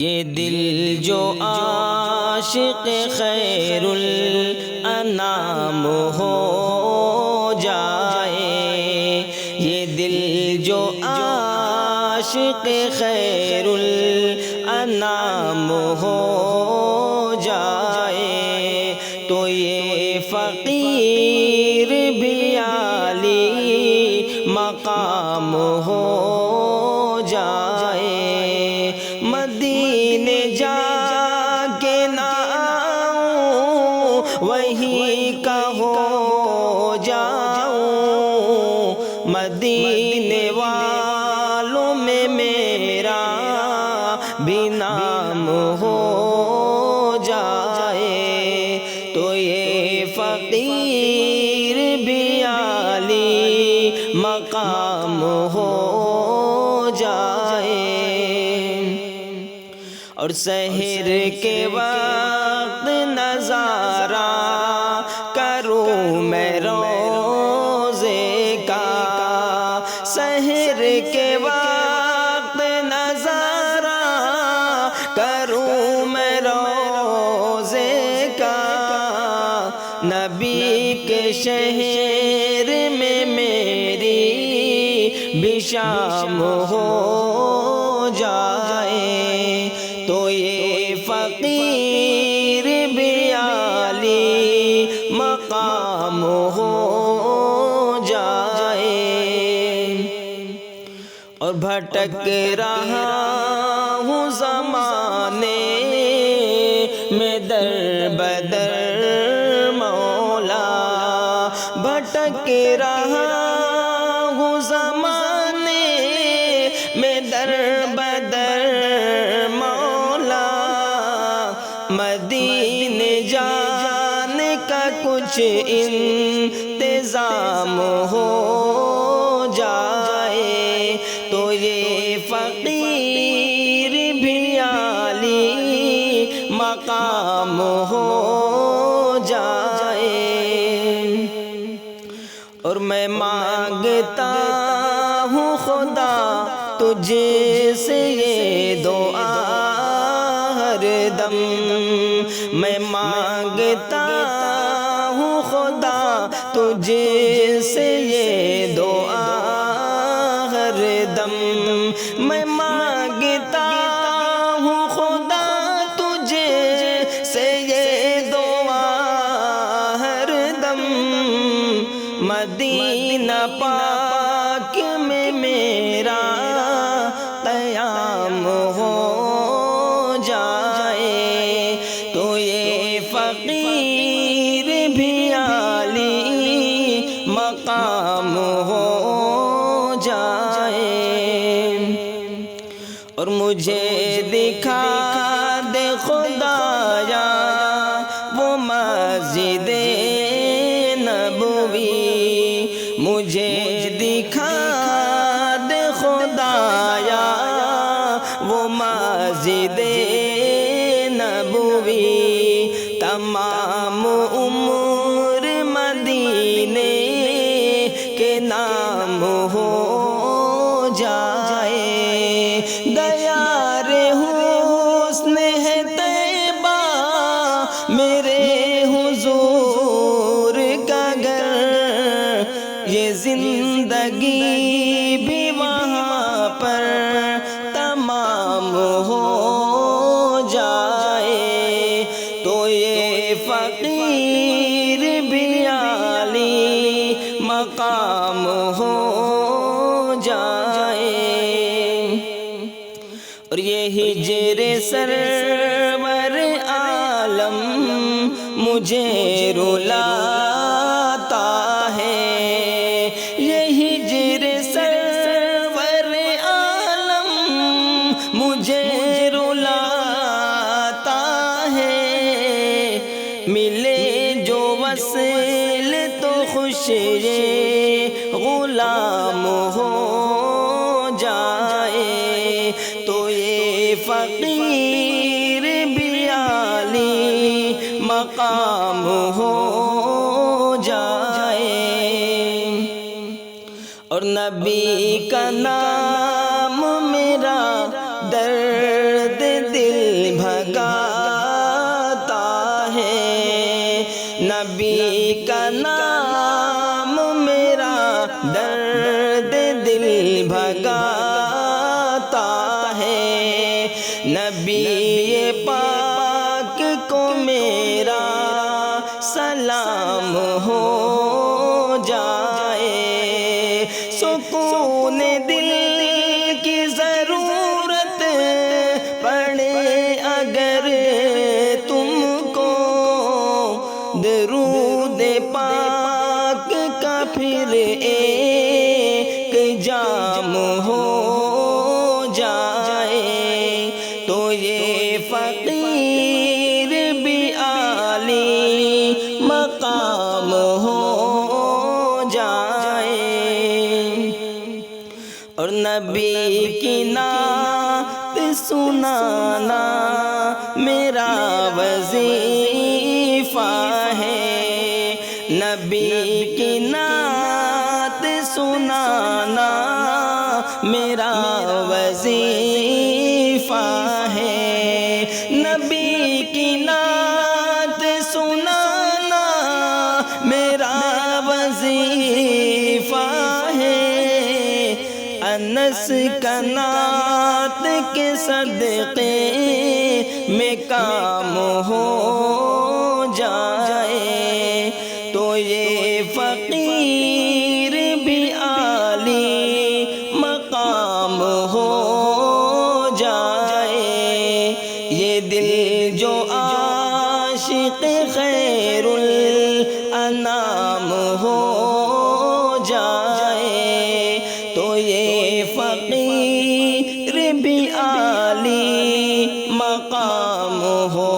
یہ دل جو عاشق خیر الانام ہو جائے، یہ دل جو عاشق خیر الانام ہو جائے، تو یہ فقیر بھی عالی مقام ہو جائے۔ مدینے جا کے نہ آؤں، وہیں کا ہو جاؤں، مدینے والوں میں میرا بھی نام ہو جائے، تو یہ فقیر بھی عالی مقام ہو جائے۔ اور سحر کے وقت نظارہ کروں میں روزے کا، سحر کے وقت نظارہ کروں میں روزے کا، نبی کے شہر میں میری بھی شام ہو جائے، تو یہ فقیر بھی عالی مقام ہو جائے۔ اور بھٹک رہا ہوں زمانے میں در بدر مولا، بھٹک رہا ہوں زمانے میں در بدر مولا، مدینے جانے کا کچھ انتظام ہو جائے، تو یہ فقیر بھی عالی مقام ہو جائے۔ اور میں مانگتا ہوں خدا تجھ سے یہ دعا ہر دم، میں مانگتا ہوں خدا تجھ سے یہ دعا ہر دم، میں مانگتا ہوں خدا تجھ سے یہ دعا ہر دم، مدینہ پاک میں میرا قیام ہو جائے، تو یہ فقیر بھی عالی مقام ہو جائے۔ اور مجھے دکھا دے خدایا وہ مسجد نبوی، مجھے دکھا دے خدایا وہ مسجد نبوی، تمام عمر مدینے کے نام ہو جائے، دیار حسن ہے طیبہ میرے حضور کا گھر، یہ زندگی بھی وہاں پر تمام ہو جائے، تو یہ فقیر بھی عالی مقام ہو جائے۔ اور یہ ہجر سرور عالم مجھے رلاتا ہے، یہ ہجر سرور عالم مجھے رلاتا ہے، ملے جو وصل تو خوش یہ غلام ہو جائے، تو یہ فقیر بھی عالی مقام ہو جائے۔ اور نبی کا نام میرا درد دل بھگاتا ہے، نبی کا نام میرا درد دل بھگاتا ہے، نبی پاک کو میرا سلام ہو جائے، سکون دل کی ضرورت پڑے اگر تم کو، درود پاک کا پھر ایک جام ہو جائے، تو یہ فقیر بھی عالی مقام ہو جائے۔ اور نبی کی نعت سنانا میرا وظیفہ ہے، نبی کی نعت سنانا میرا وظیفہ ہے، نبی کی نعت سنانا میرا وظیفہ ہے، انس کا نعت کے صدقے میں کام ہو جائے، تو یہ فقیر بھی عالی مقام ہو جائے، یہ دل جو عاشق خیر الانام ہو جائے، تو یہ فقیر بھی عالی مقام ہو